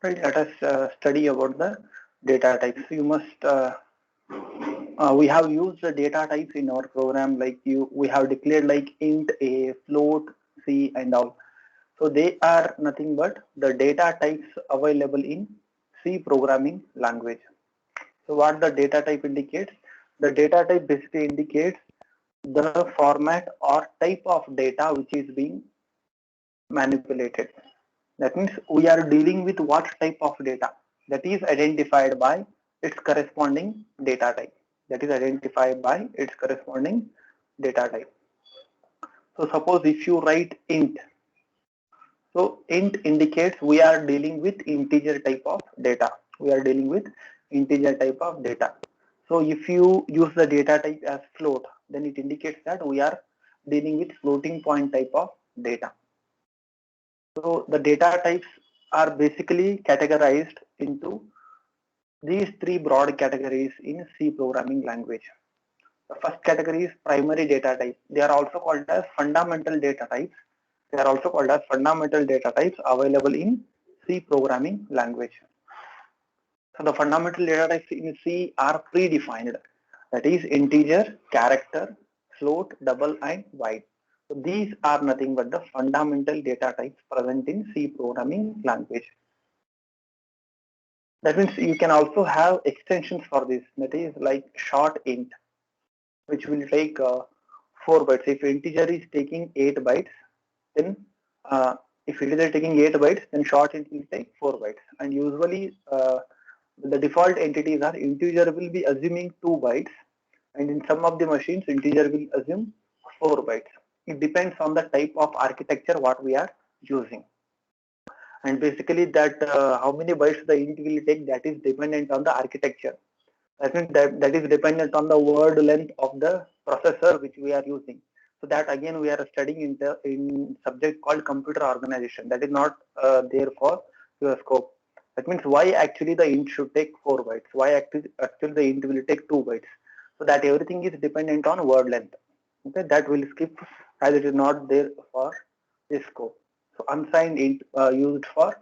Right, let us study about the data types. You must we have used the data types in our program, like we have declared like int a, float, c, and all. So they are nothing but the data types available in C programming language. So what the data type indicates? The data type basically indicates the format or type of data which is being manipulated. That means we are dealing with what type of data that is identified by its corresponding data type. That is identified by its corresponding data type. So suppose if you write int, so int indicates we are dealing with integer type of data. We are dealing with integer type of data. So if you use the data type as float, then it indicates that we are dealing with floating point type of data. So the data types are basically categorized into these three broad categories in C programming language. The first category is primary data type. They are also called as fundamental data types. They are also called as fundamental data types available in C programming language. So the fundamental data types in C are predefined. That is integer, character, float, double, and wide. So these are nothing but the fundamental data types present in C programming language. That means you can also have extensions for this. That is like short int, which will take 4 bytes. If integer is taking 8 bytes, then if it is taking 8 bytes, then short int will take 4 bytes. And usually the default entities are integer will be assuming 2 bytes, and in some of the machines integer will assume 4 bytes. It depends on the type of architecture what we are using. And basically that how many bytes the int will take, that is dependent on the architecture. I think that is dependent on the word length of the processor which we are using. So that again we are studying in subject called computer organization. That is not there for your scope. That means why actually the int should take 4 bytes. Why actually the int will take 2 bytes. So that everything is dependent on word length. Okay, that will skip as it is not there for this scope. So unsigned int used for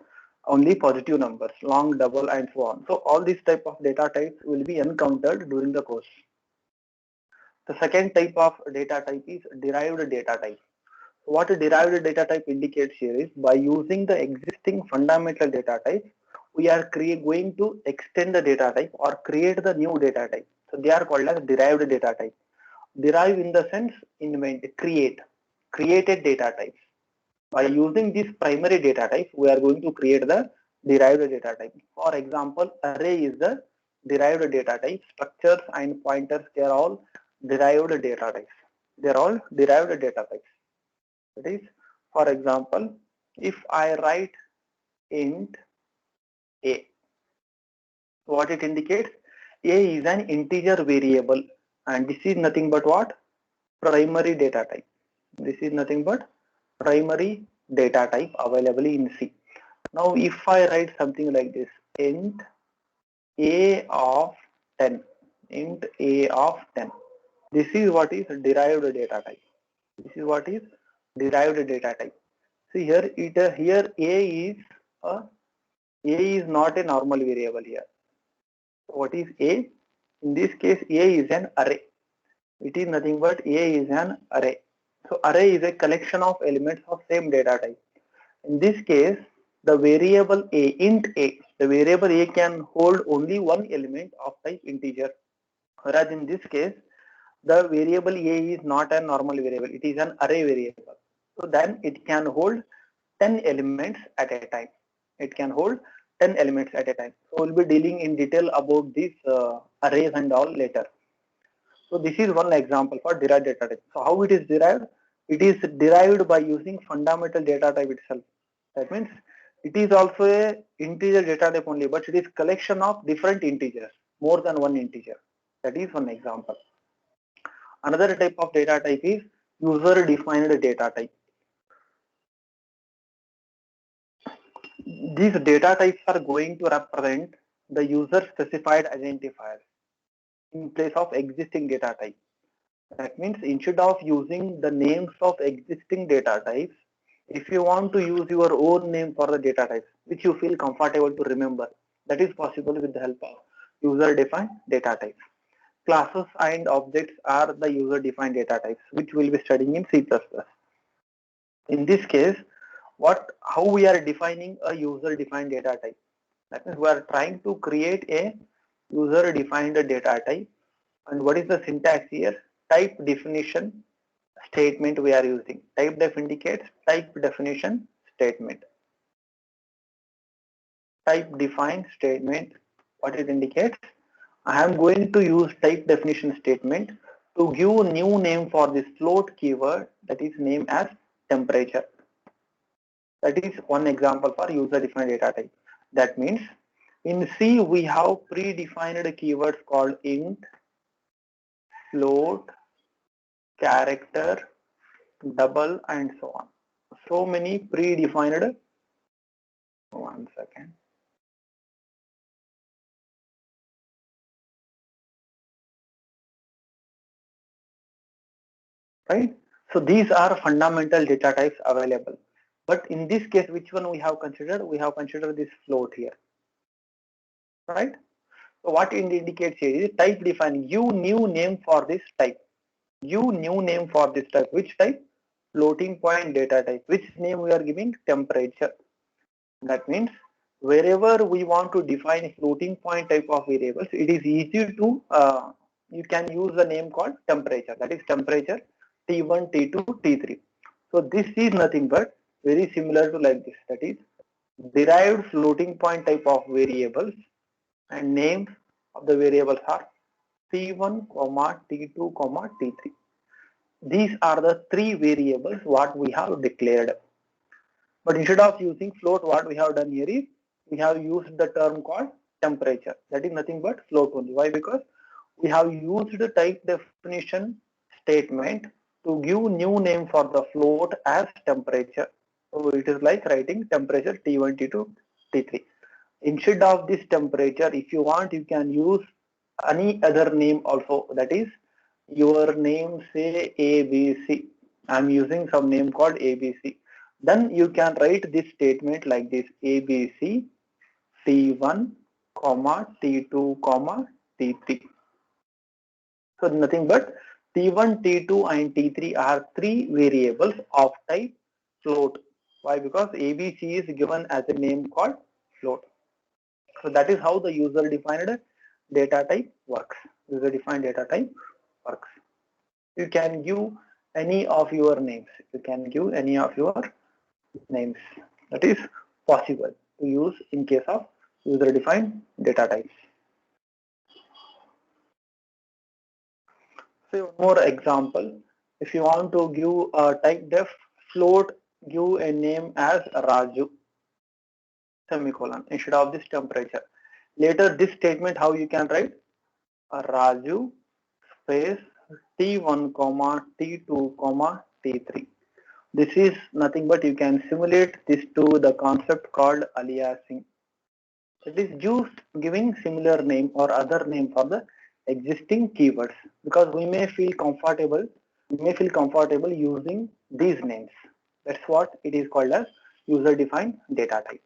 only positive numbers, long, double, and so on. So all these type of data types will be encountered during the course. The second type of data type is derived data type. What a derived data type indicates here is by using the existing fundamental data type, we are going to extend the data type or create the new data type. So they are called as derived data type. Derive in the sense invent, created data types. By using this primary data type, we are going to create the derived data type. For example, array is the derived data type. Structures and pointers, they are all derived data types. They are all derived data types. That is, for example, if I write int a, what it indicates, a is an integer variable, and this is nothing but what? Primary data type. This is nothing but primary data type available in C. Now if I write something like this, int a of 10, int a of 10, this is what is derived data type. This is what is derived data type. See here, here a is not a normal variable here. So what is a? In this case, a is an array. It is nothing but a is an array. So array is a collection of elements of same data type. In this case, the variable a, int a, the variable a can hold only one element of type integer. Whereas in this case, the variable a is not a normal variable, it is an array variable. So then it can hold 10 elements at a time. It can hold 10 elements at a time. So we'll be dealing in detail about these arrays and all later. So this is one example for derived data type. So how it is derived? It is derived by using fundamental data type itself. That means it is also a integer data type only, but it is collection of different integers, more than one integer. That is one example. Another type of data type is user defined data type. These data types are going to represent the user specified identifier in place of existing data type. That means instead of using the names of existing data types, If you want to use your own name for the data types, which you feel comfortable to remember, that is possible with the help of user-defined data types. Classes and objects are the user-defined data types, which we'll be studying in C++. In this case, how we are defining a user-defined data type? That means we are trying to create a user-defined data type. And what is the syntax here? Type definition statement we are using. Type def indicates type definition statement. Type define statement, what it indicates? I am going to use type definition statement to give new name for this float keyword, that is named as temperature. That is one example for user defined data type. That means in C we have predefined keywords called int, float, character, double, and so on. So many predefined. One second. Right? So these are fundamental data types available. But in this case, which one we have considered? We have considered this float here. Right? So what it indicates here is type defining. You new name for this type. You new name for this type. Which type? Floating point data type. Which name we are giving? Temperature. That means wherever we want to define floating point type of variables, it is easy to you can use the name called temperature. That is temperature T1, T2, T3. So this is nothing but very similar to like this. That is derived floating point type of variables, and names of the variables are T1, T2, T3. These are the three variables what we have declared. But instead of using float, what we have done here is we have used the term called temperature. That is nothing but float only. Why? Because we have used the type definition statement to give new name for the float as temperature. So it is like writing temperature T1, T2, T3. Instead of this temperature, if you want, you can use any other name also. That is your name, say ABC. I'm using some name called ABC. Then you can write this statement like this: ABC T1, T2, T3. So nothing but T1, T2 and T3 are three variables of type float. Why? Because ABC is given as a name called float. So that is how the user defined data type works. User defined data type works. You can give any of your names. You can give any of your names. That is possible to use in case of user defined data types. So one more example. If you want to give a type def float, give a name as Raju semicolon instead of this temperature. Later this statement, how you can write? Raju space T1, T2, T3. This is nothing but you can simulate this to the concept called aliasing. It is just giving similar name or other name for the existing keywords, because we may feel comfortable using these names. That's what it is called as user defined data type.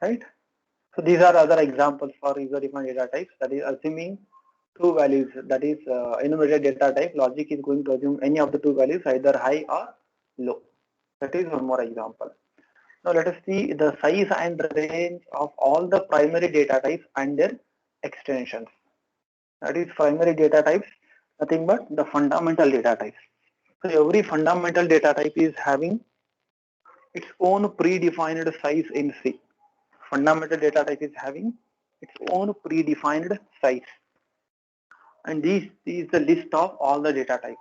Right? So these are other examples for user defined data types, that is assuming two values, that is enumerated data type. Logic is going to assume any of the two values, either high or low. That is one more example. Now let us see the size and range of all the primary data types and their extensions. That is primary data types, nothing but the fundamental data types. So every fundamental data type is having its own predefined size in C. Fundamental data type is having its own predefined size. And this is the list of all the data types.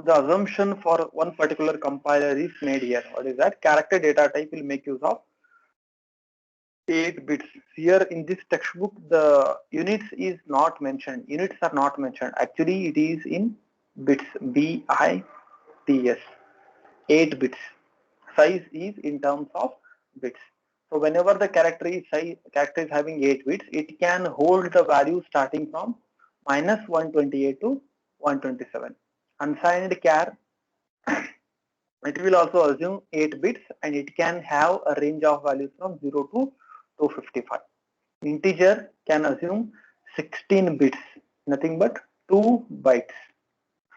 The assumption for one particular compiler is made here. What is that? Character data type will make use of 8 bits. Here in this textbook, the units is not mentioned. Units are not mentioned. Actually, it is in bits, B-I-T-S. 8 bits. Size is in terms of bits. So whenever the character is having 8 bits, it can hold the value starting from minus 128 to 127. Unsigned char, it will also assume 8 bits and it can have a range of values from 0 to 255. Integer can assume 16 bits, nothing but 2 bytes.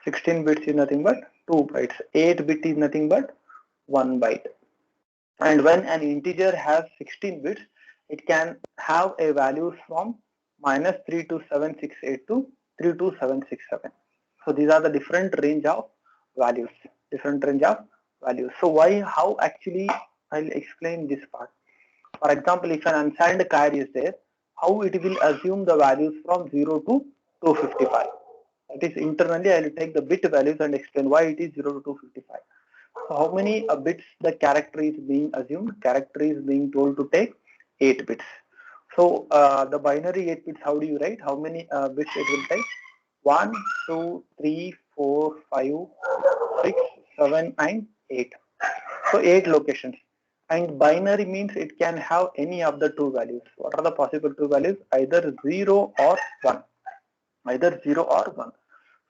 16 bits is nothing but 2 bytes. 8 bit is nothing but 1 byte. And when an integer has 16 bits, it can have a value from minus 32768 to 32767. So these are the different range of values. So why, how actually, I'll explain this part. For example, if an unsigned char is there, how it will assume the values from 0 to 255. That is, internally I will take the bit values and explain why it is 0 to 255. So how many bits the character is being assumed? Character is being told to take 8 bits. So the binary 8 bits, how do you write? How many bits it will take? 1, 2, 3, 4, 5, 6, 7 and 8. So 8 locations. And binary means it can have any of the two values. What are the possible two values? Either 0 or 1. Either 0 or 1.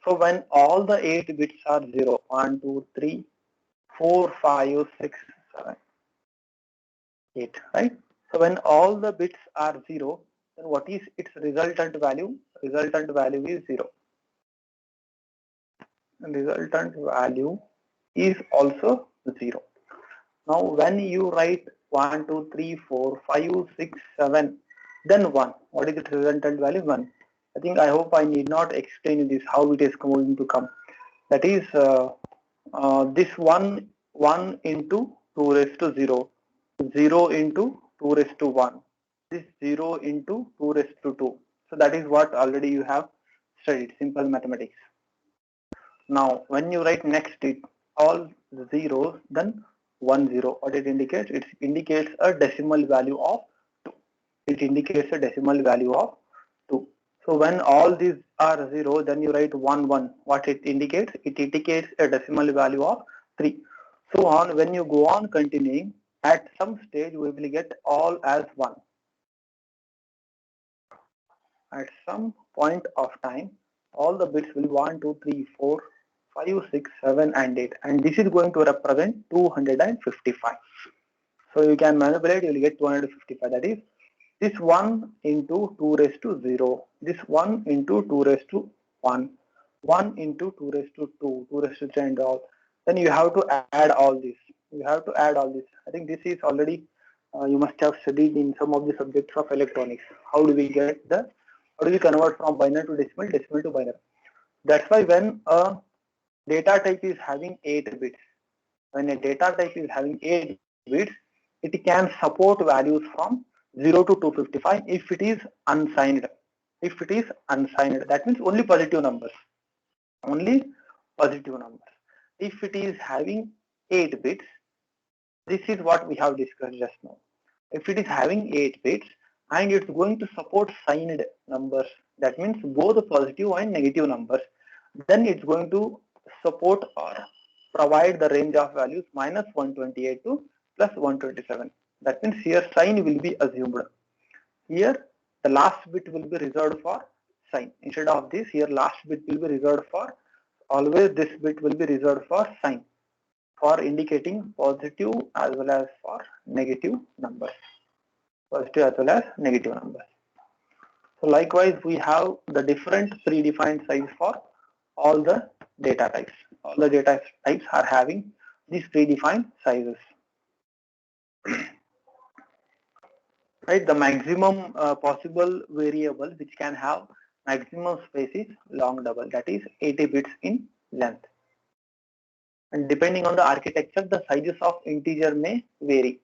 So when all the 8 bits are 0, 1, 2, 3, 4, 5, 6, 7, 8, right? So when all the bits are 0, then what is its resultant value? Resultant value is 0. And resultant value is also 0. Now when you write 1, 2, 3, 4, 5, 6, 7, then 1. What is its resultant value? 1. I hope I need not explain this how it is going to come. That is this 1 into 2 raised to 0, 0 into 2 raised to 1, this 0 into 2 raised to 2. So that is what already you have studied, simple mathematics. Now when you write next it all zeros, then 1 0, what it indicates? It indicates a decimal value of 2. It indicates a decimal value of 2. So when all these are 0, then you write 1 1. What it indicates? It indicates a decimal value of 3. So on, when you go on continuing, at some stage we will get all as 1. At some point of time, all the bits will 1, 2, 3, 4, 5, 6, 7 and 8, and this is going to represent 255. So you can manipulate, you will get 255. That is, this 1 into 2 raised to 0, this 1 into 2 raised to 1, 1 into 2 raised to 2, 2 raised to 3 and all. Then you have to add all this. I think this is already you must have studied in some of the subjects of electronics. How do we convert from binary to decimal, decimal to binary? That's why when a data type is having 8 bits, it can support values from 0 to 255 if it is unsigned. That means only positive numbers. If it is having 8 bits, this is what we have discussed just now. If it is having 8 bits and it's going to support signed numbers, that means both positive and negative numbers, then it's going to support or provide the range of values minus 128 to plus 127. That means here sign will be assumed. Here the last bit will be reserved for sign. Instead of this, here last bit will be reserved for, always this bit will be reserved for sign, for indicating positive as well as for negative numbers. So likewise, we have the different predefined size for all the data types. All the data types are having these predefined sizes. Right, the maximum possible variable which can have maximum space is long double, that is 80 bits in length. And depending on the architecture, the sizes of integer may vary.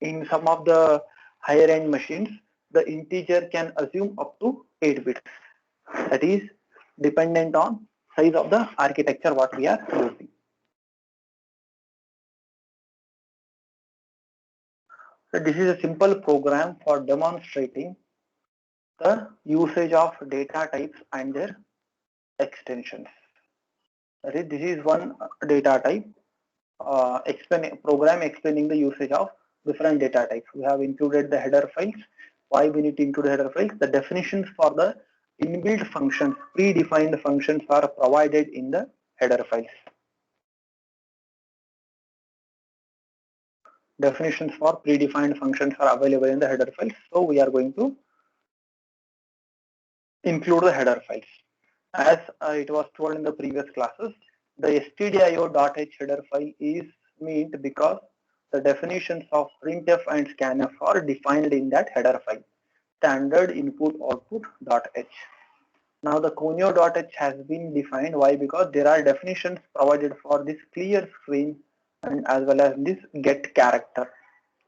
In some of the higher end machines, the integer can assume up to 8 bits. That is dependent on size of the architecture what we are using. So this is a simple program for demonstrating the usage of data types and their extensions. That is, this is one data type. program explaining the usage of different data types. We have included the header files. Why we need to include header files? The definitions for the inbuilt functions, predefined functions are provided in the header files. Definitions for predefined functions are available in the header files. So we are going to include the header files. As it was told in the previous classes, the stdio.h header file is meant because the definitions of printf and scanf are defined in that header file, standard input output.h. Now the conio.h has been defined. Why? Because there are definitions provided for this clear screen and as well as this get character.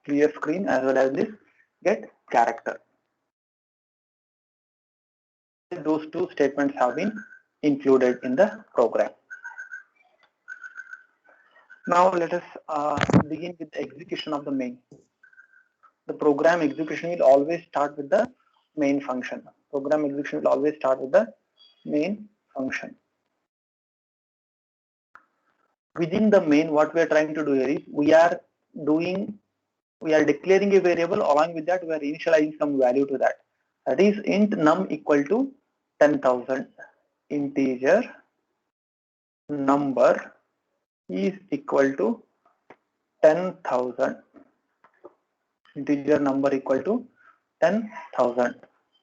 Clear screen as well as this get character. Those two statements have been included in the program. Now let us begin with the execution of the main. The program execution will always start with the main function. Program execution will always start with the main function. Within the main, what we are trying to do here is we are declaring a variable. Along with that, we are initializing some value to that. That is int num equal to 10,000. Integer number is equal to 10,000. Integer number equal to 10,000.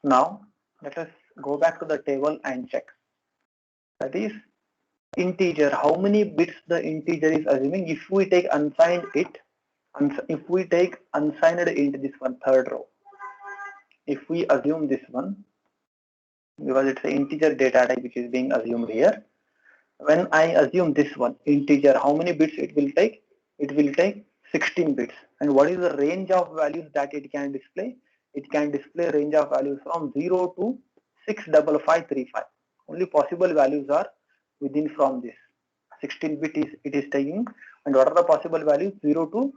Now let us go back to the table and check. That is integer, how many bits the integer is assuming. If we take unsigned int, this one, third row, if we assume this one, because it's an integer data type which is being assumed here. When I assume this one integer, how many bits it will take? It will take 16 bits. And what is the range of values that it can display? It can display range of values from 0 to 65535. Only possible values are within from this 16 bit it is taking. And what are the possible values? 0 to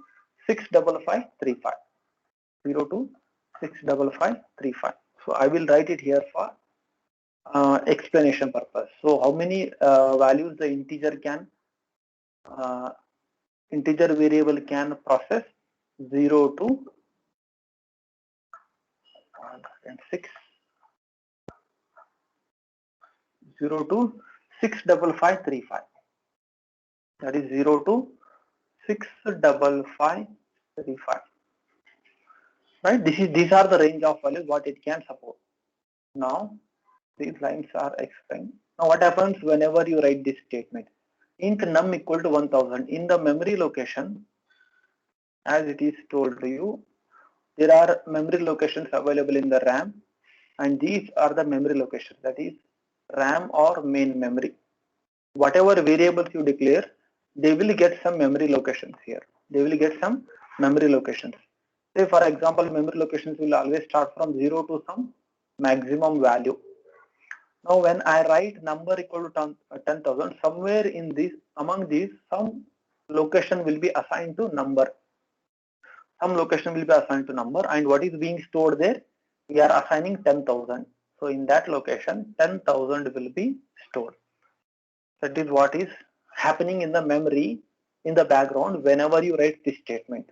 65535. 0 to 65535. So I will write it here for explanation purpose. So how many values the integer variable can process? 0 to 6. 0 to 65535. That is 0 to 65535. Right? These are the range of values what it can support. Now these lines are explained. Now what happens whenever you write this statement? Int num equal to 1000 in the memory location, as it is told to you, there are memory locations available in the RAM, and these are the memory locations, that is RAM or main memory. Whatever variables you declare, they will get some memory locations here. They will get some memory locations. Say for example, memory locations will always start from 0 to some maximum value. Now when I write number equal to 10,000, somewhere in this, among these, some location will be assigned to number. Some location will be assigned to number, and what is being stored there? We are assigning 10,000. So in that location, 10,000 will be stored. That is what is happening in the memory in the background whenever you write this statement.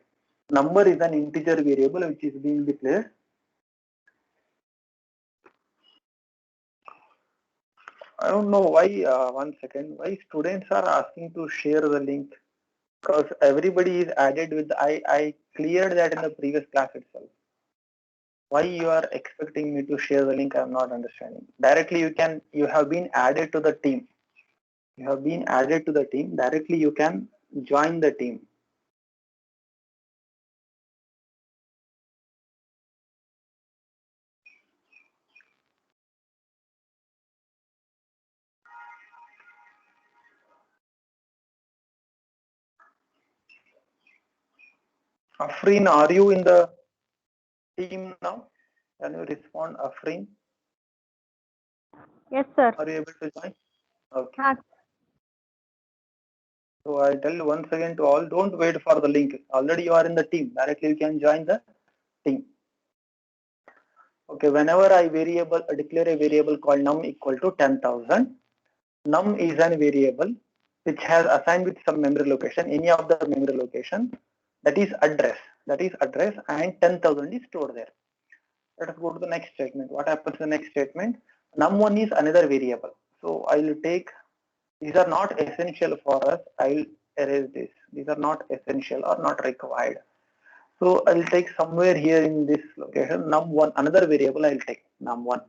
Number is an integer variable which is being declared. I don't know why, one second, why students are asking to share the link, because everybody is added with, I cleared that in the previous class itself. Why you are expecting me to share the link? I am not understanding. Directly you have been added to the team. You have been added to the team. Directly you can join the team. Afreen, are you in the team now? Can you respond, Afreen? Yes, sir. Are you able to join? Okay. So I'll tell you once again to all, don't wait for the link. Already you are in the team. Directly you can join the team. Okay, whenever I declare a variable called num equal to 10,000, num is an variable which has assigned with some memory location, any of the memory location, that is address, and 10,000 is stored there. Let us go to the next statement. What happens in the next statement? Num1 is another variable. So I will take, these are not essential for us. I will erase this. These are not essential or not required. So I will take somewhere here in this location num1, another variable I will take num1.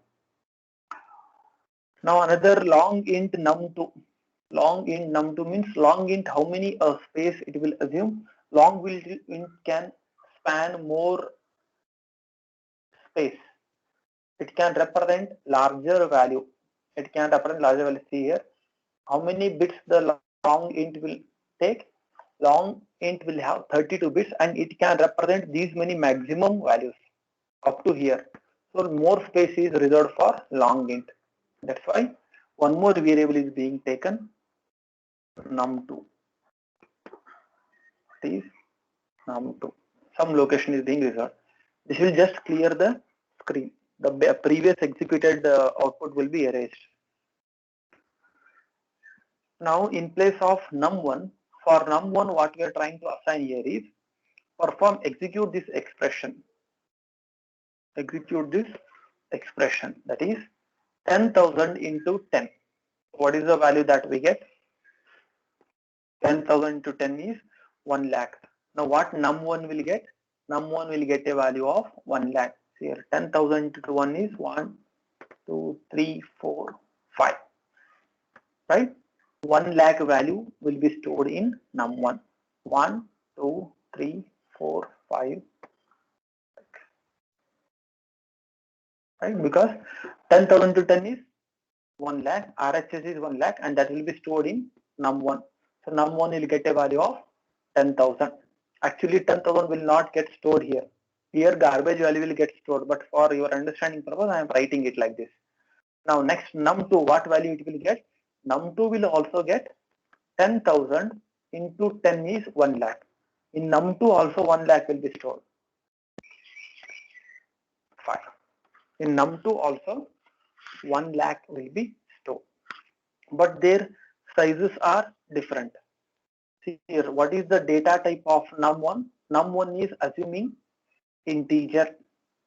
Now another long int num2. Long int num2 means long int how many space it will assume. Long int can span more space. It can represent larger value. It can represent larger value. See here, how many bits the long int will take. Long int will have 32 bits and it can represent these many maximum values up to here. So more space is reserved for long int. That's why one more variable is being taken, num2. It is num2. Some location is being reserved. This will just clear the screen. The previous executed output will be erased. Now in place of num1, for num1 what we are trying to assign here is execute this expression. Execute this expression, that is 10,000 into 10. What is the value that we get? 10,000 into 10 is 1 lakh. Now what num1 will get? Num1 will get a value of 1 lakh. Here 10,000 into 1 is 1, 2, 3, 4, 5. Right? 1 lakh value will be stored in num1. 1, 2, 3, 4, 5. Right? Because 10,000 to 10 is 1 lakh, RHS is 1 lakh, and that will be stored in num1. So num1 will get a value of 10,000. Actually 10,000 will not get stored here. Here garbage value will get stored, but for your understanding purpose I am writing it like this. Now next num2, what value it will get? Num2 will also get 10,000 into 10 is 1 lakh. In num2 also 1 lakh will be stored. 5. In num2 also 1 lakh will be stored. But their sizes are different. See here, what is the data type of num1? Num1 is assuming integer.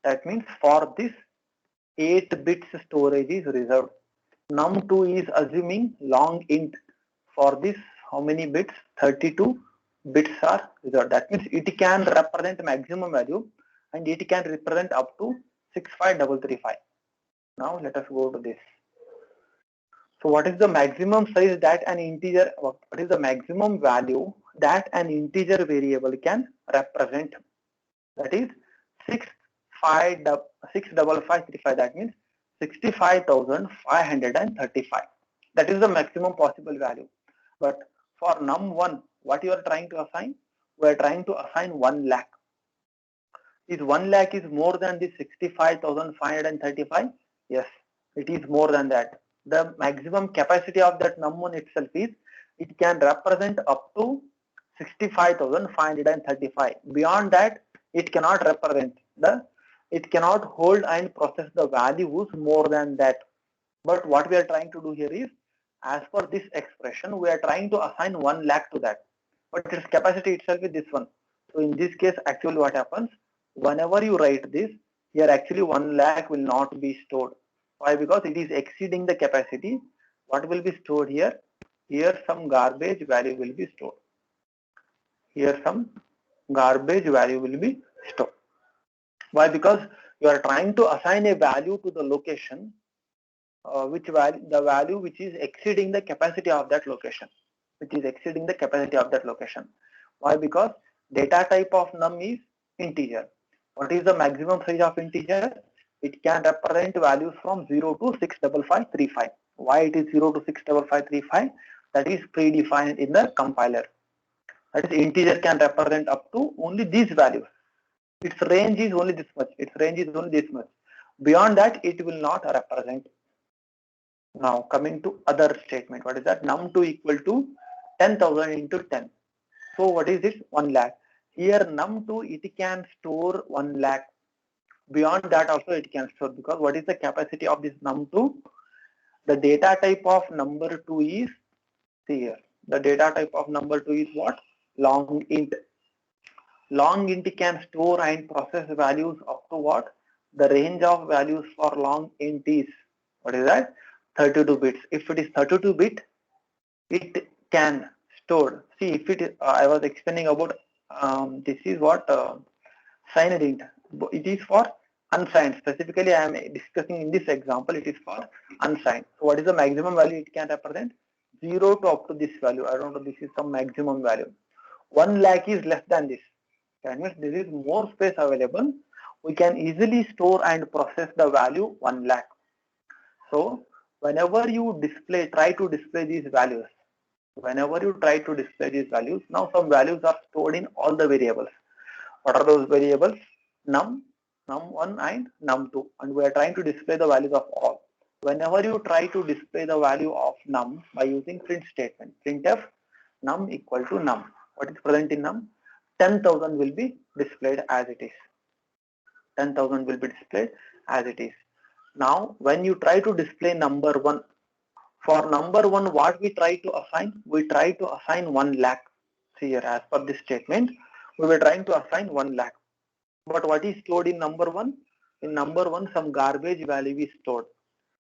That means for this 8 bits storage is reserved. Num2 is assuming long int. For this how many bits? 32 bits are reserved. That means it can represent maximum value and it can represent up to 65335. Now let us go to this. So what is the maximum size that an integer, what is the maximum value that an integer variable can represent? That is 65535. That means 65,535. That is the maximum possible value. But for num1, what you are trying to assign? We are trying to assign 1 lakh. Is 1 lakh is more than the 65,535? Yes, it is more than that. The maximum capacity of that num1 itself is, it can represent up to 65,535. Beyond that, it cannot represent it cannot hold and process the values more than that. But what we are trying to do here is, as per this expression, we are trying to assign 1 lakh to that. But its capacity itself is this one. So in this case, actually what happens, whenever you write this, here actually 1 lakh will not be stored. Why? Because it is exceeding the capacity. What will be stored here? Here some garbage value will be stored. Here some garbage value will be stored. Why? Because you are trying to assign a value to the location, the value which is exceeding the capacity of that location. Why? Because data type of num is integer. What is the maximum size of integer? It can represent values from 0 to 65535. Why it is 0 to 65535? That is predefined in the compiler. That is, integer can represent up to only these values. Its range is only this much. Beyond that, it will not represent. Now coming to other statement. What is that? Num2 equal to 10,000 into 10. So what is this? 1 lakh. Here num2, it can store 1 lakh. Beyond that also it can store, because what is the capacity of this num2? The data type of number 2 is, see here, The data type of number 2 is what? Long int. Long int can store and process values up to what? The range of values for long int is, what is that? 32 bits. If it is 32 bit, it can store. See, if it is, I was explaining about this is what signed int. It is for unsigned. Specifically, I am discussing in this example. It is for unsigned. So, what is the maximum value it can represent? 0 to up to this value. I don't know. This is some maximum value. 1 lakh is less than this. That means there is more space available. We can easily store and process the value 1 lakh. So, whenever you try to display these values, now some values are stored in all the variables. What are those variables? Num, num1 and num2, and we are trying to display the values of all. Whenever you try to display the value of num by using print statement, printf num equal to num. What is present in num? 10,000 will be displayed as it is. 10,000 will be displayed as it is. Now, when you try to display number 1, for number 1, what we try to assign? We try to assign 1 lakh. See here, as per this statement, we were trying to assign 1 lakh. But what is stored in number 1? In number 1, some garbage value is stored.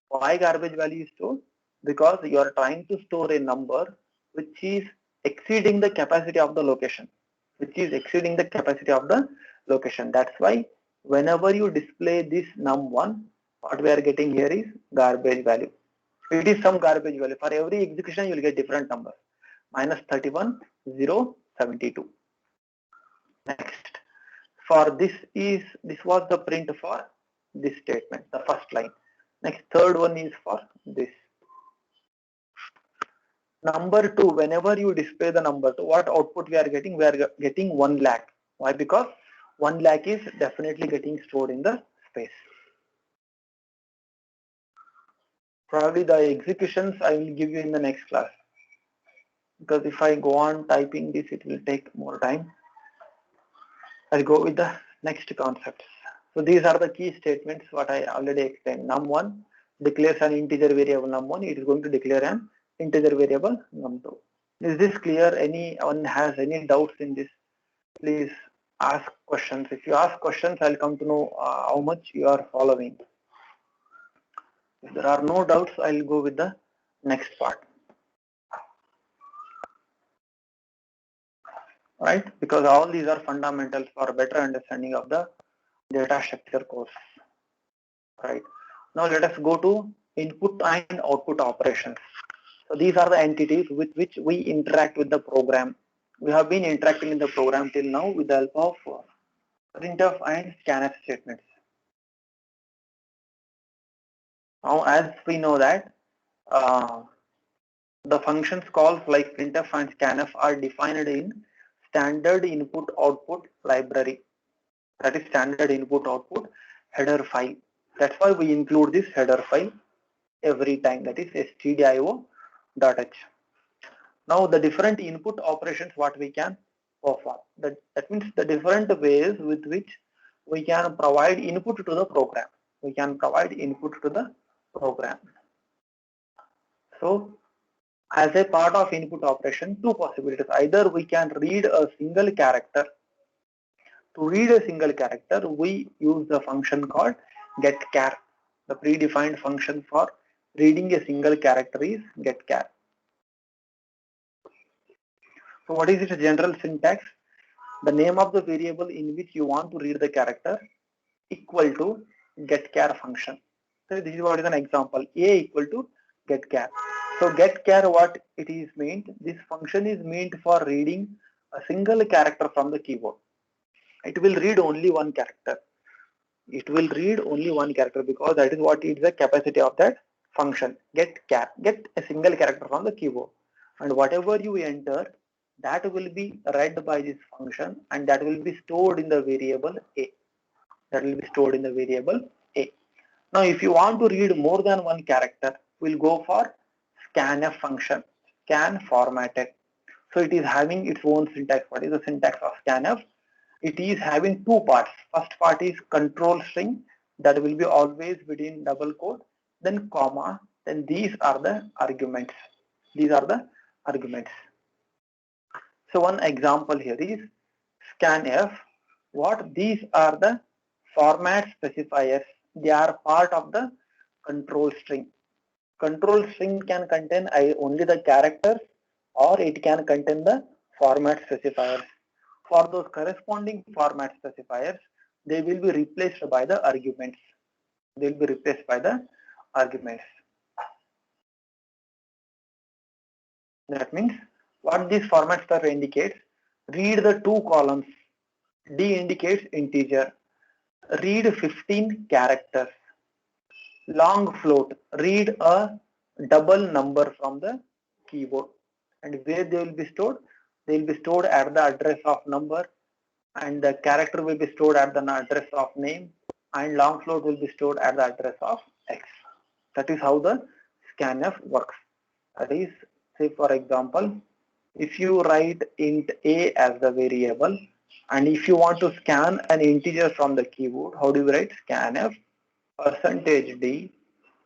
Why garbage value is stored? Because you are trying to store a number which is exceeding the capacity of the location. That's why whenever you display this num1, what we are getting here is garbage value. It is some garbage value. For every execution, you will get different numbers. Minus 31, 0, 72. Next. For this was the print for this statement, the first line. Next, third one is for this. Number 2, whenever you display the number 2, what output we are getting? We are getting 1 lakh. Why? Because 1 lakh is definitely getting stored in the space. Probably the executions I will give you in the next class. Because if I go on typing this, it will take more time. I'll go with the next concepts. So these are the key statements what I already explained. Num1 declares an integer variable num1. It is going to declare an integer variable num2. Is this clear? Anyone has any doubts in this? Please ask questions. If you ask questions, I'll come to know how much you are following. If there are no doubts, I'll go with the next part. Right? Because all these are fundamentals for better understanding of the data structure course. Right? Now let us go to input and output operations. So these are the entities with which we interact with the program. We have been interacting in the program till now with the help of printf and scanf statements. Now, as we know that the functions calls like printf and scanf are defined in standard input output library. That is standard input output header file. That's why we include this header file every time. That is stdio.h. Now the different input operations what we can perform. That means the different ways with which we can provide input to the program. So as a part of input operation, two possibilities. Either we can read a single character. To read a single character, we use the function called getChar. The predefined function for reading a single character is getChar. So what is its general syntax? The name of the variable in which you want to read the character equal to getChar function. So this is what is an example. A equal to getChar. So getChar, what it is meant? This function is meant for reading a single character from the keyboard. It will read only one character. Because that is what is the capacity of that function. GetChar. Get a single character from the keyboard. And whatever you enter, that will be read by this function and that will be stored in the variable A. Now if you want to read more than one character, we'll go for scanf function, scan formatted. So it is having its own syntax. What is the syntax of scanf? It is having two parts. First part is control string, that will be always within double quote, then comma, then these are the arguments. So one example here is scanf. What these are the format specifiers. They are part of the control string. Control string can contain only the characters or it can contain the format specifiers. For those corresponding format specifiers, they will be replaced by the arguments. They will be replaced by the arguments. That means what this format specifier indicates, read the two columns. D indicates integer. Read 15 characters. Long float, read a double number from the keyboard. And where they will be stored? They will be stored at the address of number, and the character will be stored at the address of name, and long float will be stored at the address of X. That is how the scanf works. That is, say for example, if you write int a as the variable, and if you want to scan an integer from the keyboard, how do you write? Scanf %d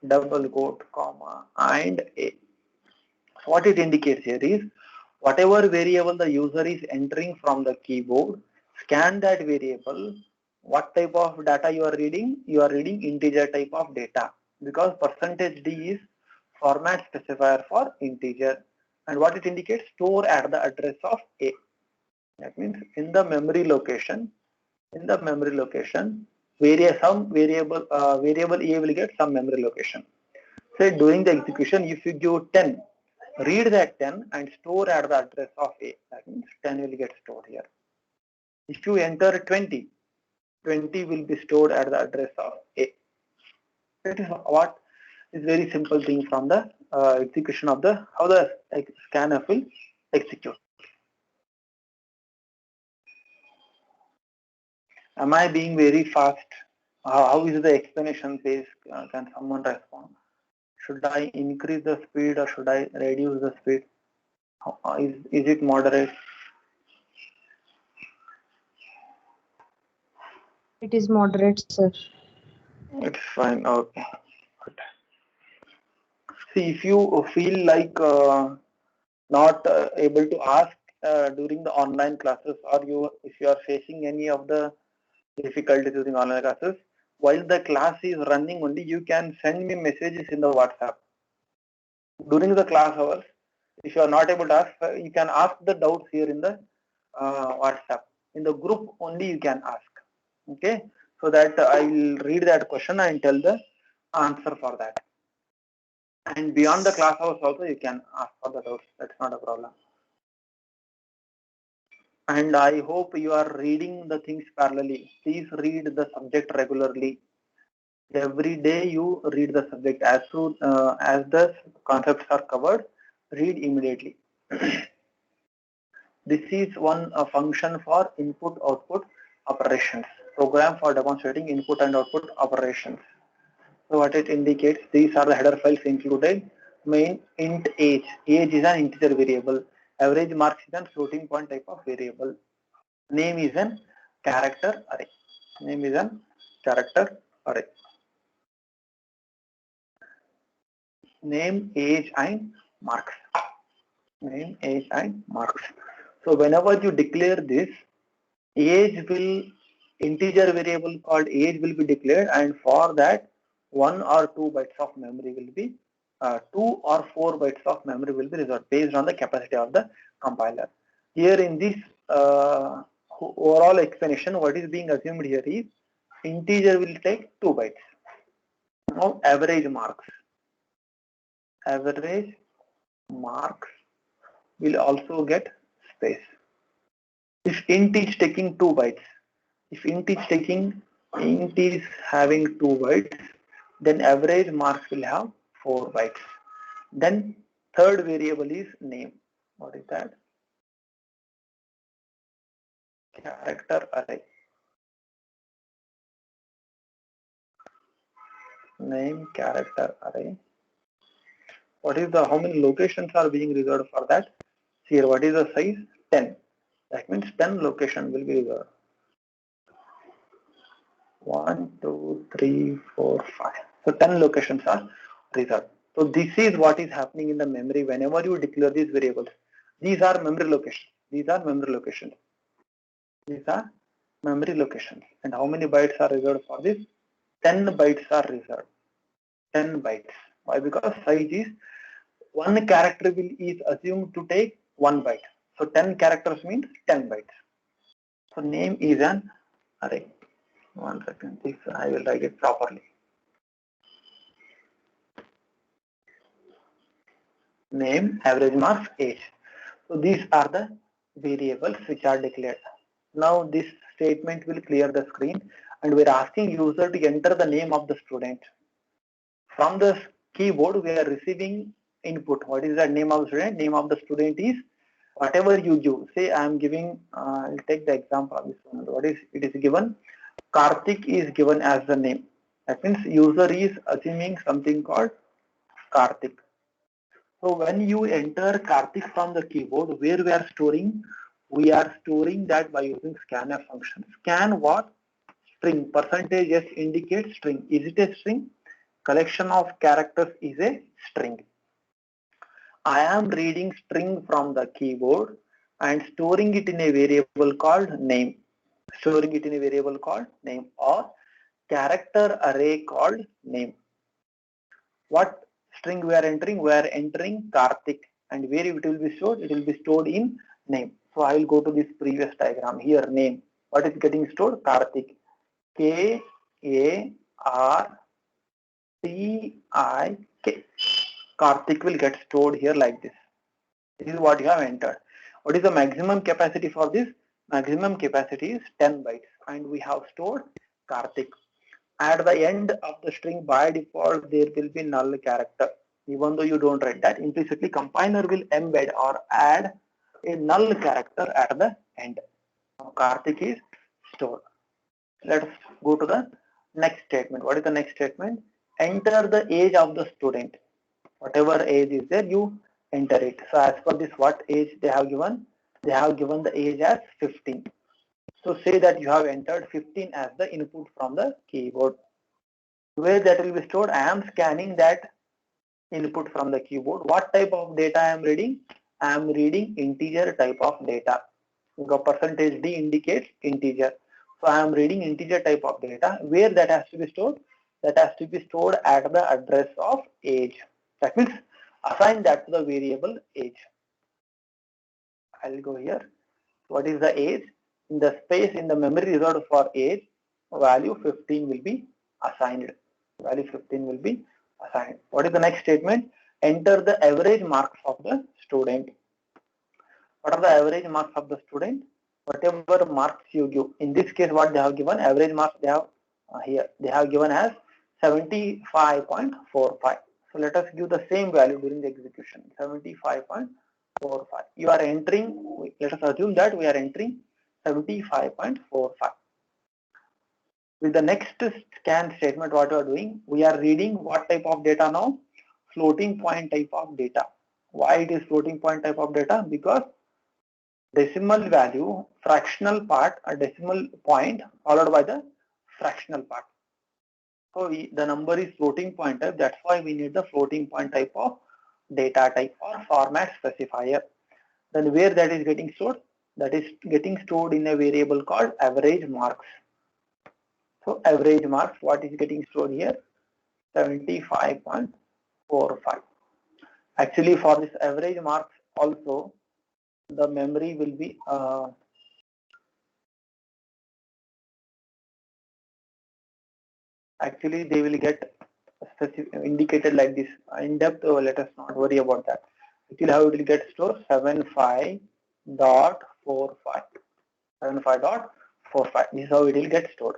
double quote comma and a. What it indicates here is whatever variable the user is entering from the keyboard, scan that variable. What type of data you are reading? You are reading integer type of data, because %d is format specifier for integer. And what it indicates? Store at the address of a. That means in the memory location, some variable a will get some memory location. Say during the execution, if you give 10, read that 10 and store at the address of a. That means 10 will get stored here. If you enter 20, 20 will be stored at the address of a. That is what is very simple thing from the execution of the how the scanf will execute. Am I being very fast? How is the explanation pace? Can someone respond? Should I increase the speed or should I reduce the speed? Is it moderate? It is moderate, sir. It's fine. Okay. Good. See, if you feel like not able to ask during the online classes, or if you are facing any of the difficulties during online classes, while the class is running only, you can send me messages in the WhatsApp. During the class hours, if you are not able to ask, you can ask the doubts here in the WhatsApp. In the group only you can ask. Okay, so that I will read that question and tell the answer for that. And beyond the class hours also you can ask for the doubts. That's not a problem. And I hope you are reading the things parallelly. Please read the subject regularly. Every day you read the subject. As soon as the concepts are covered, read immediately. This is one function for input-output operations. Program for demonstrating input and output operations. So what it indicates, these are the header files included. Main int age. Age is an integer variable. Average marks is a floating point type of variable. Name is an character array. Name is an character array. Name, age, and marks. Name, age, and marks. So whenever you declare this, age will, integer variable called age will be declared, and for that 1 or 2 bytes of memory will be 2 or 4 bytes of memory will be reserved based on the capacity of the compiler. Here in this overall explanation, what is being assumed here is integer will take 2 bytes. Now average marks will also get space. If int is taking 2 bytes, if int is having 2 bytes, then average marks will have 4 bytes. Then third variable is name. What is that? Character array. Name, character array. What is the, how many locations are being reserved for that? Here, what is the size? 10. That means 10 location will be reserved. 1, 2, 3, 4, 5. So 10 locations are reserved. So this is what is happening in the memory whenever you declare these variables. These are memory locations. These are memory locations. These are memory locations. And how many bytes are reserved for this? 10 bytes are reserved. 10 bytes. Why? Because size is one character is assumed to take 1 byte. So 10 characters means 10 bytes. So name is an array. 1 second. This I will write it properly. Name, average marks, age. So these are the variables which are declared. Now this statement will clear the screen, and we are asking user to enter the name of the student. From the keyboard we are receiving input. What is the name of the student? Name of the student is whatever you give. Say I am giving, I'll take the example of this one. What is it is given? Karthik is given as the name. That means user is assuming something called Karthik. So when you enter Karthik from the keyboard, where we are storing? We are storing that by using scanf function. Scan what? String. Percentage yes indicates string. Is it a string? Collection of characters is a string. I am reading string from the keyboard and storing it in a variable called name. Storing it in a variable called name or character array called name. What string we are entering? We are entering Karthik, and where it will be stored? It will be stored in name. So I will go to this previous diagram here. Name. What is getting stored? Karthik. Kartik. Karthik will get stored here like this. This is what you have entered. What is the maximum capacity for this? Maximum capacity is 10 bytes, and we have stored Karthik. At the end of the string, by default there will be null character. Even though you don't write that, implicitly compiler will embed or add a null character at the end. Now Karthik is stored. Let's go to the next statement. What is the next statement? Enter the age of the student. Whatever age is there, you enter it. So as per this, what age they have given? They have given the age as 15. So say that you have entered 15 as the input from the keyboard. Where that will be stored? I am scanning that input from the keyboard. What type of data I am reading? I am reading integer type of data. Because percentage D indicates integer. So I am reading integer type of data. Where that has to be stored? That has to be stored at the address of age. That means assign that to the variable age. I'll go here. What is the age? In the space in the memory reserved for age, value 15 will be assigned. Value 15 will be assigned. What is the next statement? Enter the average marks of the student. What are the average marks of the student? Whatever marks you give. In this case, what they have given? Average marks they have here. They have given as 75.45. So let us give the same value during the execution. 75.45. You are entering. Let us assume that we are entering 75.45. With the next scan statement, what we are doing? We are reading what type of data now? Floating point type of data. Why it is floating point type of data? Because decimal value, fractional part, a decimal point followed by the fractional part. So the number is floating point type. That's why we need the floating point type of data type or format specifier. Then where that is getting stored? That is getting stored in a variable called average marks. So average marks, what is getting stored here? 75.45. Actually, for this average marks also, the memory will be actually they will get indicated like this in depth. Let us not worry about that. Actually, how it will get stored? 75.45. 75.45. This is how it will get stored.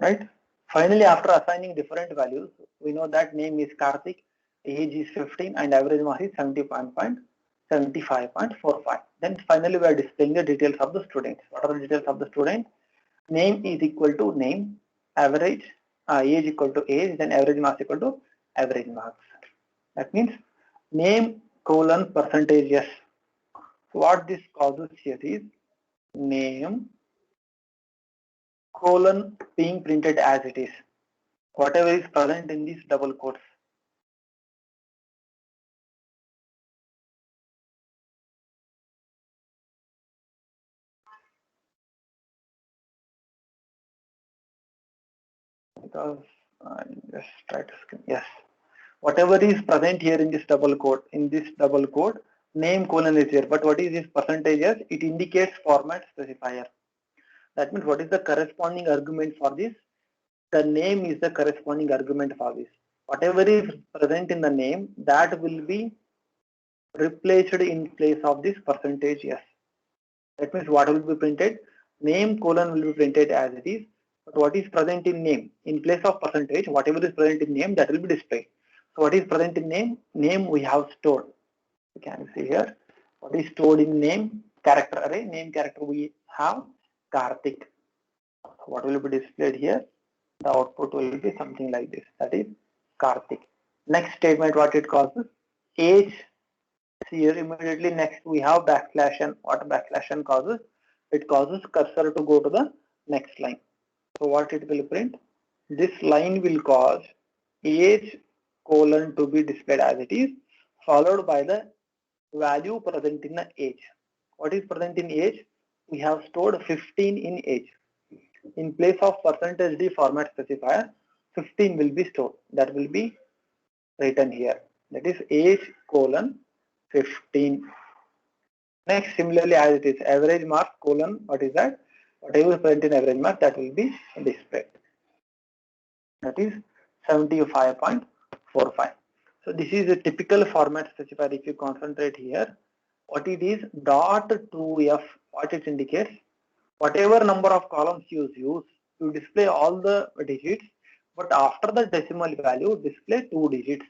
Right. Finally, after assigning different values, we know that name is Karthik, age is 15, and average mark is 75.45. Then finally, we are displaying the details of the students. What are the details of the student? Name is equal to name, average, age equal to age, then average marks equal to average marks. That means name colon percentage yes. So what this causes here is name colon being printed as it is. Whatever is present in these double quotes. because I just try to skim. Yes, whatever is present here in this double quote, name colon is here, but what is this percentages? It indicates format specifier. That means what is the corresponding argument for this? The name is the corresponding argument for this. Whatever is present in the name, that will be replaced in place of this percentage yes. That means what will be printed? Name colon will be printed as it is, but what is present in name? In place of percentage, whatever is present in name, that will be displayed. So what is present in name? Name we have stored. You can see here. What is stored in name? Character array. Name character we have Karthik. What will be displayed here? The output will be something like this. That is Karthik. Next statement, what it causes? Age. Here immediately next we have backslash n. What backslash n causes? It causes cursor to go to the next line. So what it will print? This line will cause age colon to be displayed as it is, followed by the value present in the age. What is present in age? We have stored 15 in age. In place of percentage d format specifier, 15 will be stored. That will be written here. That is age colon 15. Next, similarly as it is average mark colon, what is that? Whatever is present in average mark, that will be displayed. That is 75.45. So this is a typical format specifier. If you concentrate here, what it is .2f, what it indicates, whatever number of columns you use, you display all the digits, but after the decimal value, display 2 digits.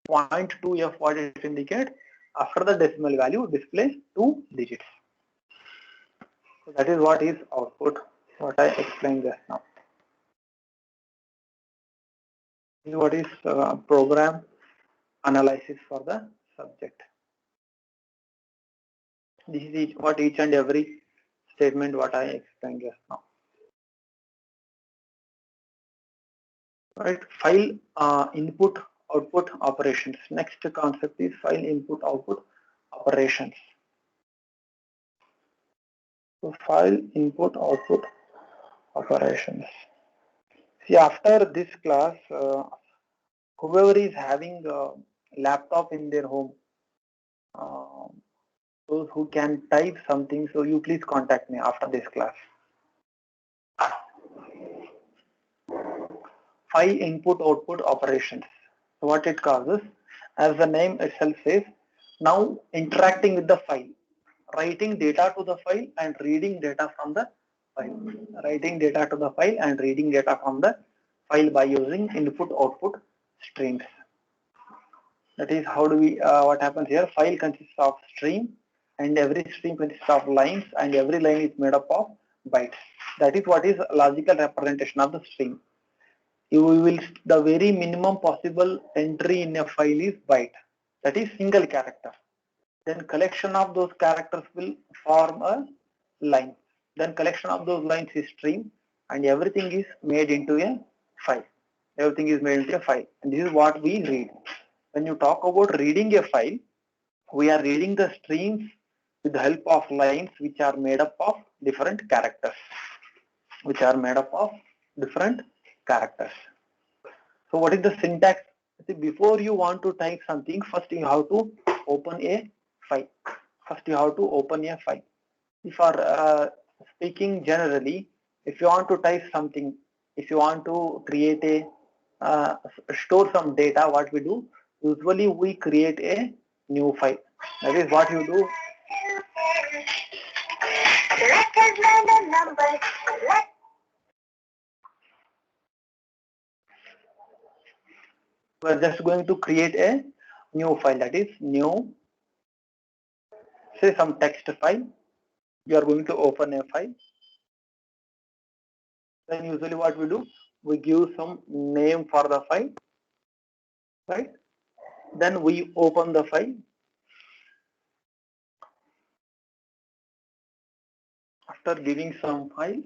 0.2f, what it indicates, after the decimal value, display 2 digits. So that is what is output, what I explained just now. This is what is program analysis for the subject. This is what each and every statement what I explained just now. Right, file input output operations. Next concept is file input output operations. So file input output operations. See, after this class, whoever is having a laptop in their home, those who can type something, so you please contact me after this class. File input output operations. So what it causes, as the name itself says, now interacting with the file, writing data to the file and reading data from the file, writing data to the file and reading data from the file by using input output strings. That is how do we, what happens here, file consists of stream and every stream consists of lines and every line is made up of bytes. That is what is logical representation of the stream. You will, the very minimum possible entry in a file is byte, that is single character. Then collection of those characters will form a line. Then collection of those lines is stream and everything is made into a file. Everything is made into a file and this is what we read. When you talk about reading a file, we are reading the streams with the help of lines which are made up of different characters. So what is the syntax? See, before you want to type something, first you have to open a file. If you are speaking generally, if you want to type something, if you want to create a store some data, what we do? Usually we create a new file. That is what you do. We are just going to create a new file, that is new, say some text file. You are going to open a file. Then usually what we do, we give some name for the file, right? Then we open the file. After giving some file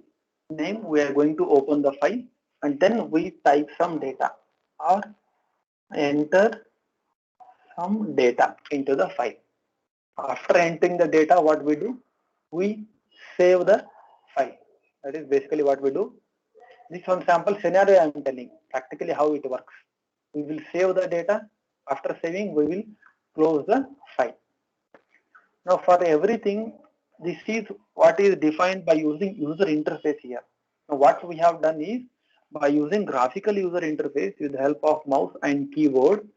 name, we are going to open the file and then we type some data or enter some data into the file. After entering the data, what we do? We save the file. That is basically what we do. This one sample scenario I am telling practically how it works. We will save the data. After saving, we will close the file. Now for everything, this is what is defined by using user interface here. Now what we have done is by using graphical user interface with the help of mouse and keyboard,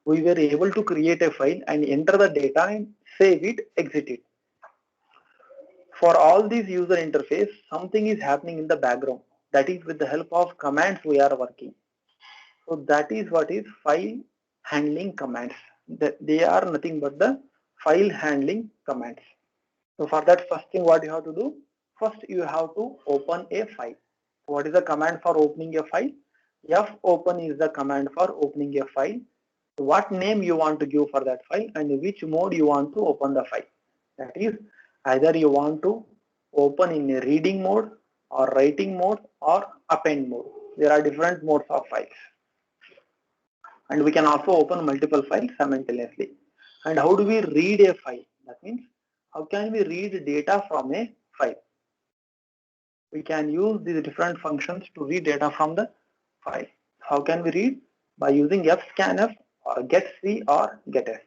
we were able to create a file and enter the data and save it, exit it. For all these user interface, something is happening in the background. That is with the help of commands we are working. So that is what is file handling commands. They are nothing but the file handling commands. So for that, first thing what you have to do, first you have to open a file. What is the command for opening a file? Fopen is the command for opening a file. What name you want to give for that file and which mode you want to open the file. That is either you want to open in a reading mode or writing mode or append mode. There are different modes of files. And we can also open multiple files simultaneously. And how do we read a file? That means how can we read data from a file? We can use these different functions to read data from the file. How can we read? By using fscanf or getc or gettf.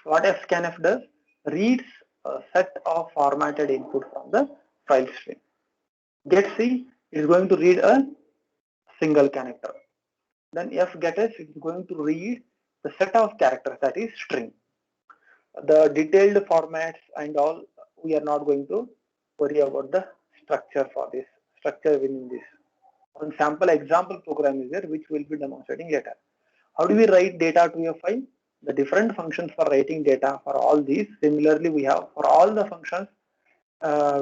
What fscanf does? Reads a set of formatted input from the file stream. Getc is going to read a single character. Then fgetf is going to read the set of characters, that is string. The detailed formats and all, we are not going to worry about the structure for this, structure within this. One sample example program is there which we'll be demonstrating later. How do we write data to a file? The different functions for writing data for all these. Similarly, we have for all the functions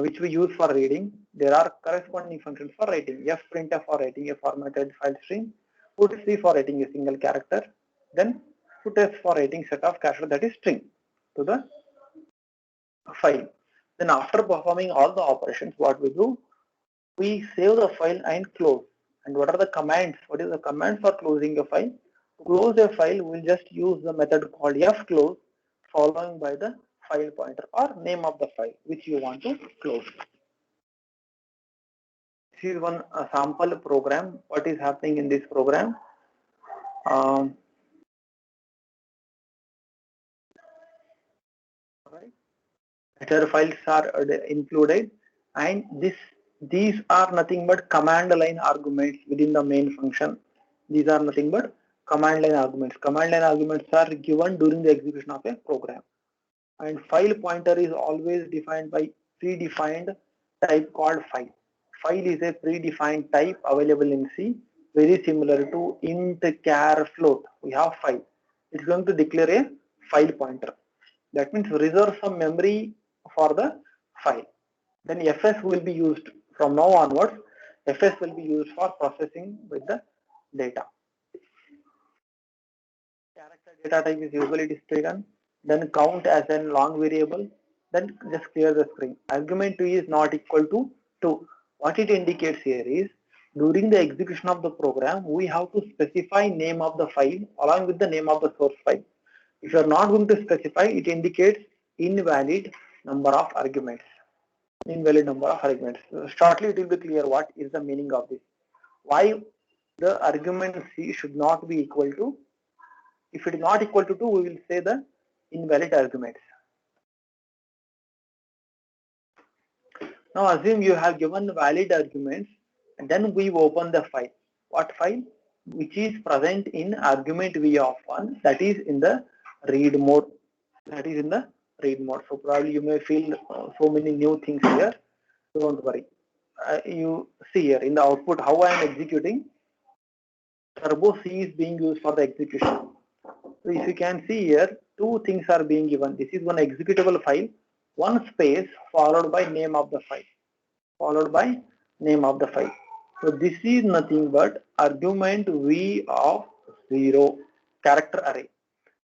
which we use for reading, there are corresponding functions for writing. Fprintf for writing a formatted file stream, putc for writing a single character, then putf for writing set of characters, that is string, to the file. Then after performing all the operations, what we do, we save the file and close. And what are the commands? What is the command for closing a file? To close a file, we'll just use the method called fclose, following by the file pointer or name of the file which you want to close. This is one sample program. What is happening in this program? Header files are included, and these are nothing but command line arguments within the main function. These are nothing but command line arguments. Command line arguments are given during the execution of a program. And file pointer is always defined by predefined type called file. File is a predefined type available in C, very similar to int, char, float. We have file. It's going to declare a file pointer. That means reserve some memory for the file. Then fs will be used from now onwards. Fs will be used for processing with the data. Character data type is usually taken. Then count as a long variable. Then just clear the screen. Argument 2 is not equal to 2. What it indicates here is during the execution of the program, we have to specify name of the file along with the name of the source file. If you are not going to specify, it indicates invalid number of arguments. Invalid number of arguments. Shortly, it will be clear what is the meaning of this. Why the argument C should not be equal to. If it is not equal to 2, we will say the invalid arguments. Now assume you have given valid arguments and then we open the file. What file? Which is present in argument v of 1, that is in the read mode. That is in the read mode. So probably you may feel so many new things here. Don't worry. You see here in the output how I am executing. Turbo C is being used for the execution. So if you can see here, two things are being given. This is one executable file, one space followed by name of the file. Followed by name of the file. So this is nothing but argument v of 0 character array.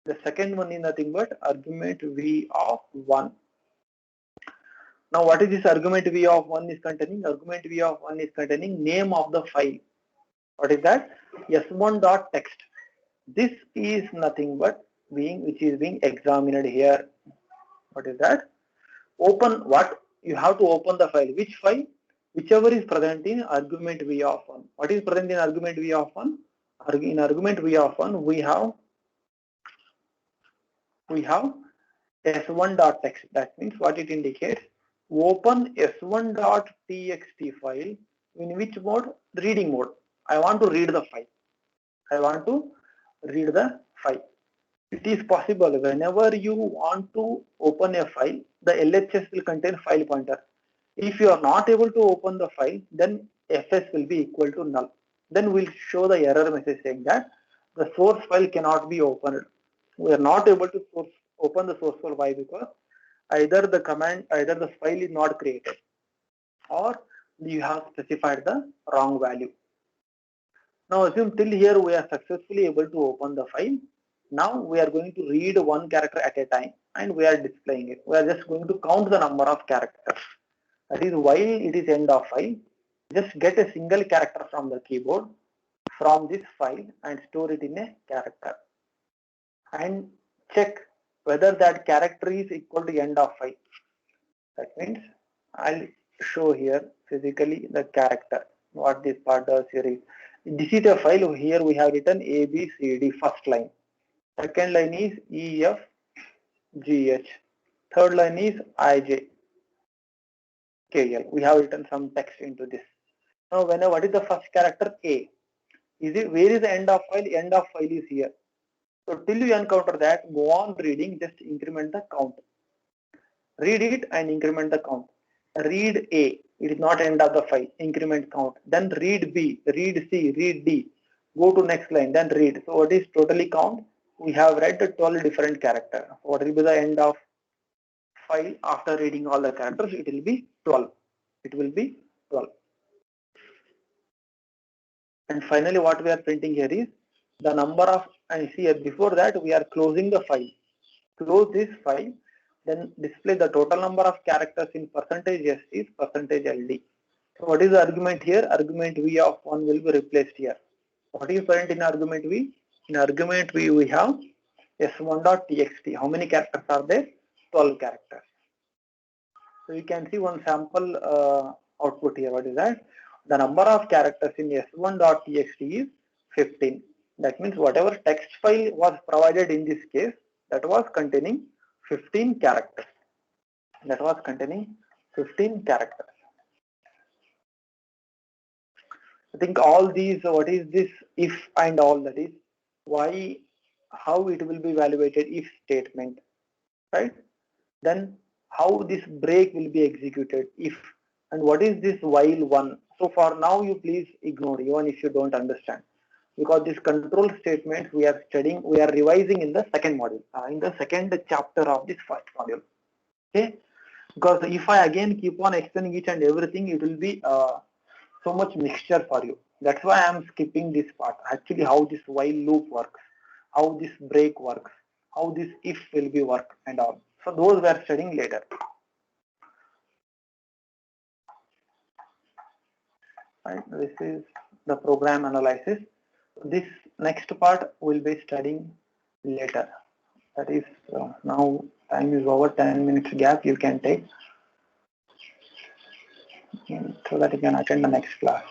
The second one is nothing but argument v of 1. Now what is this argument v of 1 is containing? Argument v of 1 is containing name of the file. What is that? s1.text. This is nothing but which is being examined here. What is that? Open what? You have to open the file. Which file? whichever is present in argument v of 1. What is present in argument v of 1? In argument v of 1, we have s1.text. That means what it indicates, open s1.txt file in which mode? Reading mode. I want to read the file. It is possible whenever you want to open a file, the LHS will contain file pointer. If you are not able to open the file, then fs will be equal to null. Then we'll show the error message saying that the source file cannot be opened. We are not able to open the source file. Why? Because either the file is not created, or you have specified the wrong value. Now assume till here we are successfully able to open the file. Now we are going to read one character at a time and we are displaying it. We are just going to count the number of characters. That is, while it is end of file, just get a single character from the keyboard from this file and store it in a character. And check whether that character is equal to end of file. That means I'll show here physically the character. What this part does here is, this is a file. Here we have written A, B, C, D, first line. Second line is E, F, G, H. Third line is I, J, K, L. We have written some text into this. Now, what is the first character? A. Where is the end of file? End of file is here. So till you encounter that, go on reading, just increment the count. Read it and increment the count. Read A, it is not end of the file, increment count. Then read B, read C, read D. Go to next line, then read. So what is totally count? We have read 12 different characters. What will be the end of file after reading all the characters? It will be 12. And finally what we are printing here is the number of, and see before that we are closing the file. Close this file, then display the total number of characters in %s is %ld. So what is the argument here? Argument v of 1 will be replaced here. What is present in argument v? In argument v we have s1.txt. How many characters are there? 12 characters. So you can see one sample output here. What is that? The number of characters in s1.txt is 15. That means whatever text file was provided in this case, that was containing 15 characters. I think all these, what is this if and all, that is why, how it will be evaluated if statement, right? Then how this break will be executed if, and what is this while one. So for now you please ignore, even if you don't understand, because this control statements we are studying, we are revising in the second module, in the second chapter of this first module. Okay, because if I again keep on explaining each and everything, it will be so much mixture for you. That's why I am skipping this part. Actually, how this while loop works, how this break works, how this if will be work and all. So those we are studying later. Right, this is the program analysis. This next part we'll be studying later. That is now time is over, 10 minutes gap you can take so that you can attend the next class.